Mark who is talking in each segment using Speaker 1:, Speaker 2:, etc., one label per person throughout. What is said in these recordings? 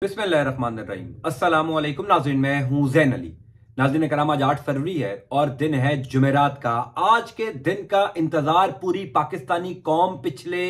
Speaker 1: बिस्मिल्लाहिर्रहमानिर्रहीम। अस्सलामु अलैकुम नाज़रीन, मैं हूं ज़ैन अली। नाज़रीन कराम, आज 8 फरवरी है और दिन है जुमेरात का। आज के दिन का इंतजार पूरी पाकिस्तानी कौम पिछले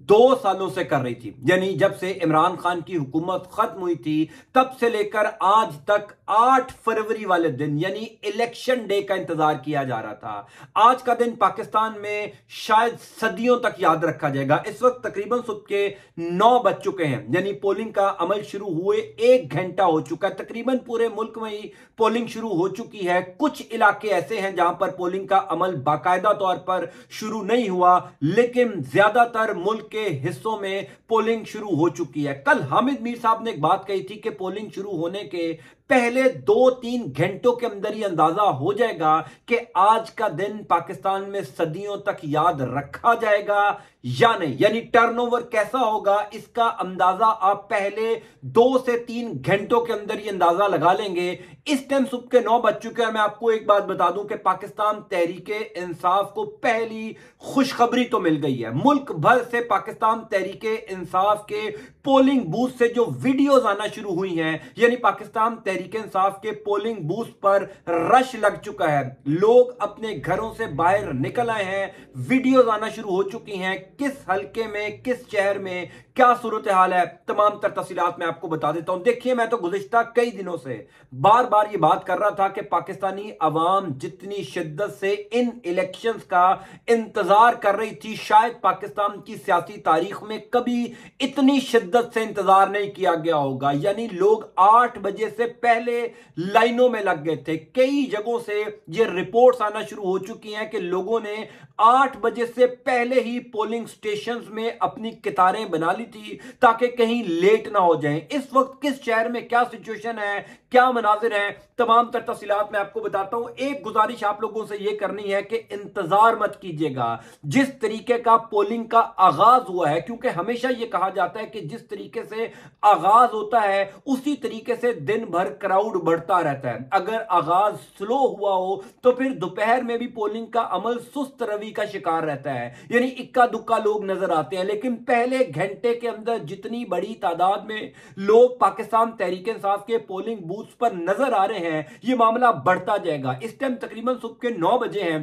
Speaker 1: 2 सालों से कर रही थी। यानी जब से इमरान खान की हुकूमत खत्म हुई थी तब से लेकर आज तक 8 फरवरी वाले दिन यानी इलेक्शन डे का इंतजार किया जा रहा था। आज का दिन पाकिस्तान में शायद सदियों तक याद रखा जाएगा। इस वक्त तकरीबन सुबह के 9 बज चुके हैं, यानी पोलिंग का अमल शुरू हुए 1 घंटा हो चुका है। तकरीबन पूरे मुल्क में ही पोलिंग शुरू हो चुकी है। कुछ इलाके ऐसे हैं जहां पर पोलिंग का अमल बाकायदा तौर पर शुरू नहीं हुआ, लेकिन ज्यादातर मुल्क के हिस्सों में पोलिंग शुरू हो चुकी है। कल हामिद मीर साहब ने एक बात कही थी कि पोलिंग शुरू होने के पहले 2-3 घंटों के अंदर ही अंदाजा हो जाएगा कि आज का दिन पाकिस्तान में सदियों तक याद रखा जाएगा या नहीं, यानी टर्नओवर कैसा होगा इसका अंदाजा आप पहले 2 से 3 घंटों के अंदर ही अंदाजा लगा लेंगे। इस टाइम सुबह के 9 बज चुके हैं। मैं आपको एक बात बता दूं कि पाकिस्तान तहरीके इंसाफ को पहली खुशखबरी तो मिल गई है। मुल्क भर से पाकिस्तान तहरीके इंसाफ के पोलिंग बूथ से जो वीडियोज आना शुरू हुई हैं, यानी पाकिस्तान तहरीके इंसाफ के पोलिंग बूथ पर रश लग चुका है। लोग अपने घरों से बाहर निकल आए हैं, वीडियोज आना शुरू हो चुकी हैं। किस हल्के में, किस शहर में क्या सूरत हाल है, तमाम तर तफसीलात मैं आपको बता देता हूं। देखिए, मैं तो गुज़िश्ता कई दिनों से बार बार ये बात कर रहा था कि पाकिस्तानी अवाम जितनी शिद्दत से इन इलेक्शंस का इंतजार कर रही थी, शायद पाकिस्तान की सियासी तारीख में कभी इतनी शिद्दत से इंतजार नहीं किया गया होगा। यानी लोग 8 बजे से पहले लाइनों में लग गए थे। कई जगहों से ये रिपोर्ट्स आना शुरू हो चुकी हैं कि लोगों ने 8 बजे से पहले ही पोलिंग स्टेशंस में अपनी कतारें बना ली थी ताकि कहीं लेट ना हो जाएं। इस वक्त किस शहर में क्या सिचुएशन है, क्या मनाजिर है, तमाम तर तफसीलात मैं आपको बताता हूं। एक गुजारिश आप लोगों से यह करनी है कि इंतजार मत कीजिएगा। जिस तरीके का पोलिंग का आगाज हुआ है, क्योंकि हमेशा यह कहा जाता है कि जिस तरीके से आगाज होता है उसी तरीके से दिन भर क्राउड बढ़ता रहता है। अगर आगाज स्लो हुआ हो तो फिर दोपहर में भी पोलिंग का अमल सुस्त रवि का शिकार रहता है, यानी इक्का दुक्का लोग नजर आते हैं। लेकिन पहले घंटे के अंदर जितनी बड़ी तादाद में लोग पाकिस्तान तहरीक इंसाफ के पोलिंग बूथ पर नजर आ रहे हैं, यह मामला बढ़ता जाएगा। इस टाइम तकरीबन सुबह के 9 बजे हैं।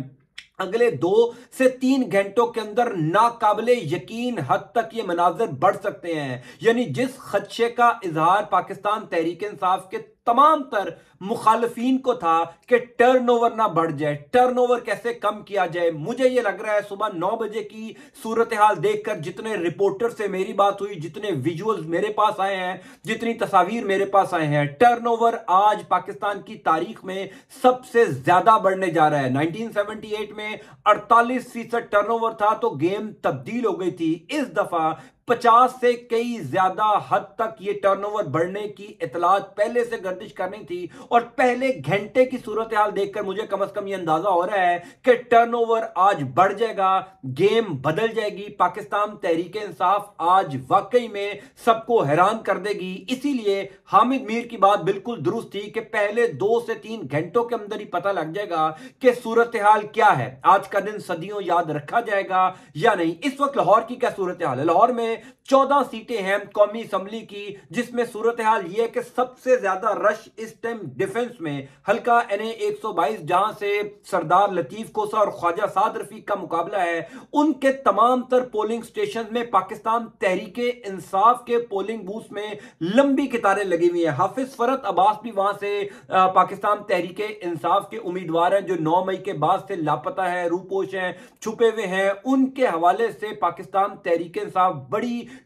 Speaker 1: अगले 2 से 3 घंटों के अंदर नाकाबिले यकीन हद तक ये मनाजिर बढ़ सकते हैं। यानी जिस खदशे का इजहार पाकिस्तान तहरीक इंसाफ के तमाम तर मुखालफीन को था कि टर्नओवर ना बढ़ जाए, टर्नओवर कैसे कम किया जाए, मुझे यह लग रहा है सुबह 9 बजे की सूरत हाल देखकर जितने रिपोर्टर से मेरी बात हुई, जितने विजुअल्स मेरे पास आए हैं, जितनी तस्वीर मेरे पास आए हैं, टर्नओवर आज पाकिस्तान की तारीख में सबसे ज्यादा बढ़ने जा रहा है। 1978 में 48% टर्नओवर था तो गेम तब्दील हो गई थी। इस दफा 50 से कई ज्यादा हद तक ये टर्नओवर बढ़ने की इतलात पहले से गर्दिश करनी थी और पहले घंटे की सूरत हाल देखकर मुझे कम से कम ये अंदाजा हो रहा है कि टर्नओवर आज बढ़ जाएगा, गेम बदल जाएगी। पाकिस्तान तहरीक इंसाफ आज वाकई में सबको हैरान कर देगी। इसीलिए हामिद मीर की बात बिल्कुल दुरुस्त थी कि पहले 2 से 3 घंटों के अंदर ही पता लग जाएगा कि सूरत हाल क्या है, आज का दिन सदियों याद रखा जाएगा या नहीं। इस वक्त लाहौर की क्या सूरत हाल है? लाहौर में 14 सीटें हैं कौमी असम्बली की, जिसमें सूरत हाल यह है कि सबसे ज्यादा रश इस टाइम डिफेंस में हल्का NA 122 जहां से सरदार लतीफ कोसा और ख्वाजा साद रफीक का मुकाबला है, उनके तमाम तर पोलिंग स्टेशन में पाकिस्तान तहरीके इंसाफ के पोलिंग बूथ में लंबी कतारें लगी हुई हैं। हाफिज फरत अब्बास भी वहां से पाकिस्तान तहरीके इंसाफ के उम्मीदवार हैं जो 9 मई के बाद से लापता है, रूपोश हैं, छुपे हुए हैं। उनके हवाले से पाकिस्तान तहरीके इंसाफ बड़ी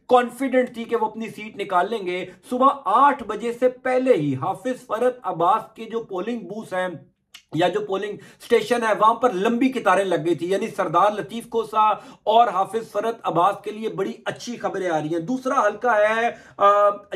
Speaker 1: कॉन्फिडेंट थी कि वो अपनी सीट निकाल लेंगे। सुबह 8 बजे से पहले ही हाफिज फरत अब्बास के जो पोलिंग बूथ हैं या जो पोलिंग स्टेशन है वहां पर लंबी कतारें लग गई थी। यानी सरदार लतीफ कोसा और हाफिज फरत अब्बास के लिए बड़ी अच्छी खबरें आ रही हैं। दूसरा हल्का है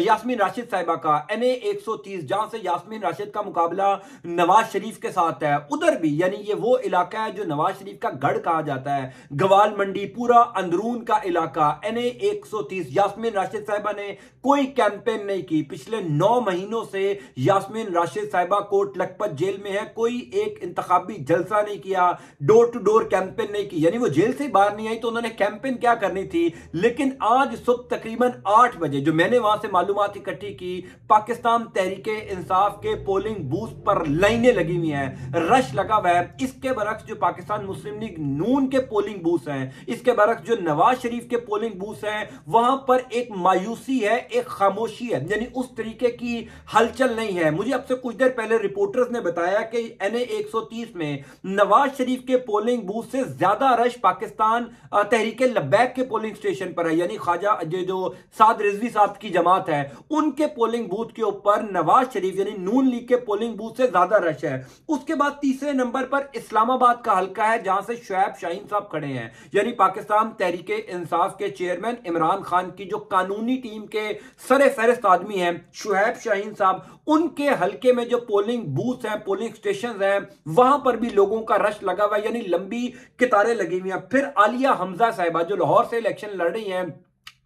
Speaker 1: यास्मीन राशिद साहिबा का, NA 130, जहां से यास्मीन राशिद का मुकाबला नवाज शरीफ के साथ है। उधर भी यानी ये वो इलाका है जो नवाज शरीफ का गढ़ कहा जाता है, गवाल मंडी, पूरा अंदरून का इलाका। NA 130 यास्मीन राशिद साहिबा ने कोई कैंपेन नहीं की। पिछले 9 महीनों से यास्मीन राशिद साहिबा कोट लखपत जेल में है, कोई एक इंतखाबी जलसा नहीं किया, डोर टू डोर कैंपेन नहीं की, यानी वो जेल से बाहर नहीं आई तो उन्होंने कैंपेन क्या करनी थी। लेकिन आज सुबह तकरीबन 8 बजे जो मैंने वहां से मालूमात इकट्ठी की, पाकिस्तान तहरीक इंसाफ के पोलिंग बूथ पर लाइनें लगी हुई हैं, रश लगा हुआ है। इसके बरक्स जो पाकिस्तान मुस्लिम लीग नून के पोलिंग बूथ हैं, इसके बरक्स जो नवाज शरीफ के पोलिंग बूथ हैं, वहां पर एक मायूसी है, एक खामोशी है, यानी उस तरीके की हलचल नहीं है। मुझे अब से कुछ देर पहले रिपोर्टर्स ने बताया कि NA 130 में नवाज शरीफ के पोलिंग बूथ से ज्यादा रश पाकिस्तान तहरीक लब्बैक के पोलिंग स्टेशन पर है, यानी ख्वाजा जो साद रिजवी साहब की जमात है उनके पोलिंग बूथ के ऊपर नवाज शरीफ यानी नून लीग के पोलिंग बूथ से ज्यादा रश है। उसके बाद तीसरे नंबर पर इस्लामाबाद का हल्का है जहां से शुएब शाहीन साहब खड़े हैं, यानी पाकिस्तान तहरीक इंसाफ के चेयरमैन इमरान खान की जो कानूनी टीम के सरे फहरिस्त आदमी हैं शुएब शाहीन साहब, उनके हल्के में जो पोलिंग बूथ हैं, पोलिंग स्टेशन हैं, वहां पर भी लोगों का रश लगा हुआ है, यानी लंबी कितारें लगी हुई हैं। फिर आलिया हमजा साहिबा जो लाहौर से इलेक्शन लड़ रही हैं,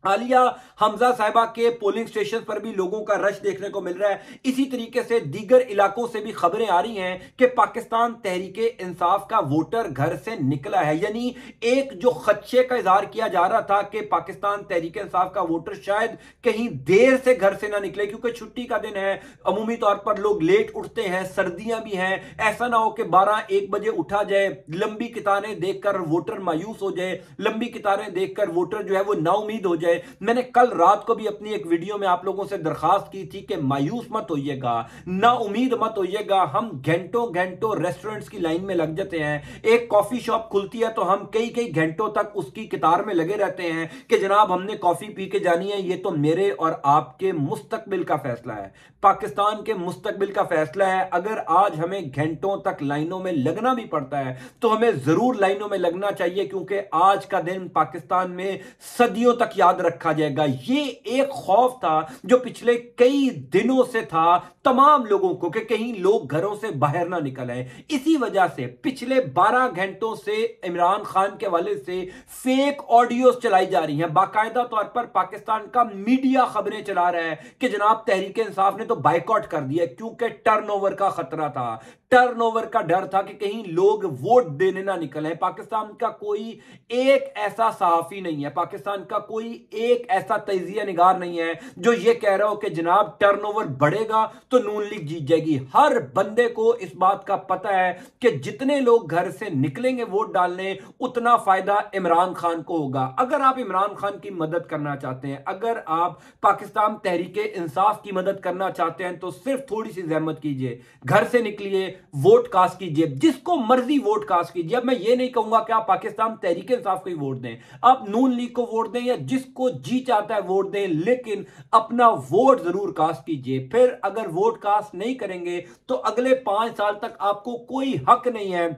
Speaker 1: आलिया हमजा साहिबा के पोलिंग स्टेशन पर भी लोगों का रश देखने को मिल रहा है। इसी तरीके से दीगर इलाकों से भी खबरें आ रही हैं कि पाकिस्तान तहरीक इंसाफ का वोटर घर से निकला है, यानी एक जो खदशे का इजहार किया जा रहा था कि पाकिस्तान तहरीक इंसाफ का वोटर शायद कहीं देर से घर से ना निकले क्योंकि छुट्टी का दिन है, अमूमी तौर पर लोग लेट उठते हैं, सर्दियां भी हैं, ऐसा ना हो कि 12-1 बजे उठा जाए, लंबी कितारें देखकर वोटर मायूस हो जाए, लंबी कितारें देखकर वोटर जो है वो नाउमीद हो जाए। मैंने कल रात को भी अपनी एक वीडियो में आप लोगों से दरखास्त की थी कि मायूस मत होइएगा, ना उम्मीद मत होइएगा। हम घंटों घंटों रेस्टोरेंट्स की लाइन में लग जाते हैं, एक कॉफी शॉप खुलती है तो हम कई कई घंटों तक उसकी कतार में लगे रहते हैं कि जनाब हमने कॉफी पी के जानी है। ये तो मेरे और आपके मुस्तकबिल का फैसला है, पाकिस्तान के मुस्तकबिल का फैसला है। अगर आज हमें घंटों तक लाइनों में लगना भी पड़ता है तो हमें जरूर लाइनों में लगना चाहिए, क्योंकि आज का दिन पाकिस्तान में सदियों तक याद रखा जाएगा। ये एक खौफ था जो पिछले कई दिनों से था तमाम लोगों को कि कहीं लोग घरों से बाहर ना निकल आए। इसी वजह से पिछले 12 घंटों से इमरान खान के हवाले से फेक ऑडियोज चलाई जा रही हैं। बाकायदा तौर पर पाकिस्तान का मीडिया खबरें चला रहा है कि जनाब तहरीक इंसाफ ने तो बाइकआउट कर दिया क्योंकि टर्नओवर का खतरा था, टर्नओवर का डर था कि कहीं लोग वोट देने ना निकले। पाकिस्तान का कोई एक ऐसा सहाफी नहीं है, पाकिस्तान का कोई एक ऐसा तजिया निगार नहीं है जो ये कह रहा हो कि जनाब टर्नओवर बढ़ेगा तो नून लीग जीत जाएगी। हर बंदे को इस बात का पता है कि जितने लोग घर से निकलेंगे वोट डालने उतना फायदा इमरान खान को होगा। अगर आप इमरान खान की मदद करना चाहते हैं, अगर आप पाकिस्तान तहरीक इंसाफ की मदद करना चाहते हैं तो सिर्फ थोड़ी सी जहमत कीजिए, घर से निकलिए, वोट कास्ट कीजिए, जिसको मर्जी वोट कास्ट कीजिए। अब मैं ये नहीं कहूंगा कि आप पाकिस्तान तहरीक इंसाफ को ही वोट दें, आप नून लीग को वोट दें या जिसको जी चाहता है वोट दें, लेकिन अपना वोट जरूर कास्ट कीजिए। फिर अगर वोट कास्ट नहीं करेंगे तो अगले 5 साल तक आपको कोई हक नहीं है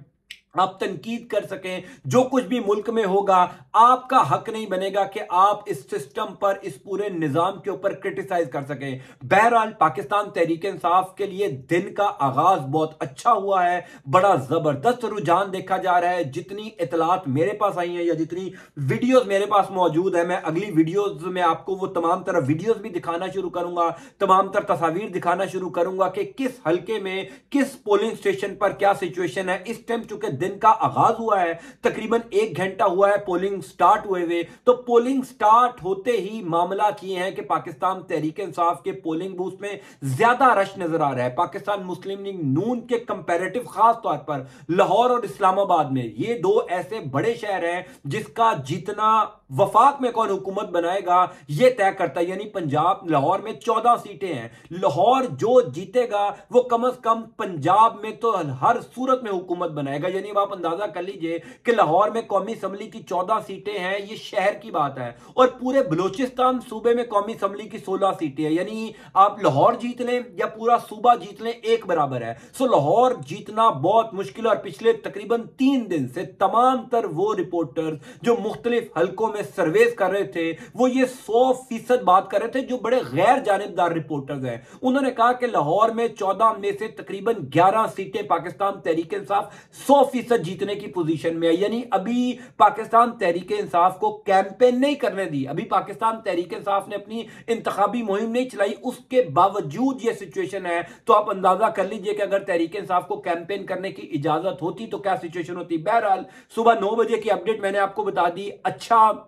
Speaker 1: आप तनकीद कर सकें। जो कुछ भी मुल्क में होगा आपका हक नहीं बनेगा कि आप इस सिस्टम पर, इस पूरे निजाम के ऊपर क्रिटिसाइज कर सकें। बहरहाल पाकिस्तान तहरीक इंसाफ के लिए दिन का आगाज बहुत अच्छा हुआ है, बड़ा जबरदस्त रुझान देखा जा रहा है। जितनी इतलात मेरे पास आई हैं या जितनी वीडियोस मेरे पास मौजूद है, मैं अगली वीडियोस में आपको वो तमाम तरह वीडियोस भी दिखाना शुरू करूंगा, तमाम तरह तस्वीर दिखाना शुरू करूंगा कि किस हल्के में, किस पोलिंग स्टेशन पर क्या सिचुएशन है। इस टाइम चूंकि दिन का आगाज हुआ है, तकरीबन 1 घंटा हुआ है पोलिंग स्टार्ट हुए, तो पोलिंग स्टार्ट होते ही मामला किए हैं कि पाकिस्तान तहरीक इंसाफ के पोलिंग बूथ में ज्यादा रश नजर आ रहा है। पाकिस्तान मुस्लिम लीग नून के कंपैरेटिव खास तौर पर लाहौर और इस्लामाबाद में, ये 2 ऐसे बड़े शहर हैं जिसका जीतना वफाक में कौन हुकूमत बनाएगा यह तय करता है। यानी पंजाब, लाहौर में 14 सीटें हैं, लाहौर जो जीतेगा वो कम से कम पंजाब में तो हर सूरत में हुकूमत बनाएगा। यानी आप अंदाजा कर लीजिए कि लाहौर में कौमी असम्बली की 14 सीटें हैं, ये शहर की बात है, और पूरे बलूचिस्तान सूबे में कौमी असम्बली की 16 सीटें हैं। यानी आप लाहौर जीत लें या पूरा सूबा जीत लें, एक बराबर है। सो लाहौर जीतना बहुत मुश्किल है। और पिछले तकरीबन 3 दिन से तमाम तर वो रिपोर्टर्स जो मुख्तलिफ हल्कों में सर्वेस कर रहे थे वो ये 100% बात कर रहे थे, जो बड़े गैर जानिबदार रिपोर्टर्स हैं। उन्होंने कहा कि लाहौर में 14 में से तकरीबन 11 सीटें पाकिस्तान तहरीक इंसाफ 100% 100% जीतने की पोजीशन में है। यानी अभी पाकिस्तान तहरीक इंसाफ को कैंपेन नहीं करने दी, अभी पाकिस्तान तहरीक इंसाफ ने अपनी इंतखाबी मुहिम नहीं चलाई, उसके बावजूद यह सिचुएशन है। तो आप अंदाजा कर लीजिए कि अगर तहरीक इंसाफ को कैंपेन करने की इजाजत होती तो क्या सिचुएशन होती। बहरहाल सुबह 9 बजे की अपडेट मैंने आपको बता दी, अच्छा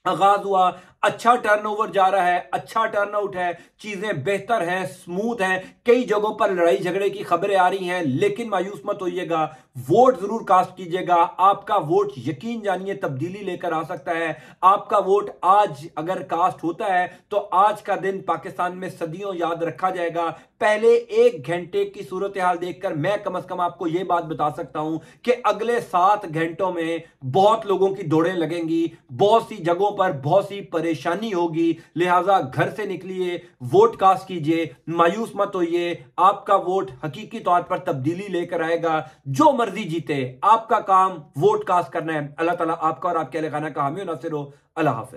Speaker 1: आगाज हुआ, अच्छा टर्नओवर जा रहा है, अच्छा टर्नआउट है, चीजें बेहतर हैं, स्मूथ हैं, कई जगहों पर लड़ाई झगड़े की खबरें आ रही हैं, लेकिन मायूस मत होइएगा, वोट जरूर कास्ट कीजिएगा। आपका वोट यकीन जानिए तब्दीली लेकर आ सकता है। आपका वोट आज अगर कास्ट होता है तो आज का दिन पाकिस्तान में सदियों याद रखा जाएगा। पहले 1 घंटे की सूरत हाल देखकर मैं कम से कम आपको यह बात बता सकता हूं कि अगले 7 घंटों में बहुत लोगों की दौड़ें लगेंगी, बहुत सी जगहों पर बहुत सी परेशानी होगी। लिहाजा घर से निकलिए, वोट कास्ट कीजिए, मायूस मत होइए। आपका वोट हकीकी तौर पर तब्दीली लेकर आएगा। जो मर्जी जीते, आपका काम वोट कास्ट करना है। अल्लाह ताला आपका और आपके अहल खाना का हामी और नासिर हो। अल्लाह हाफिज।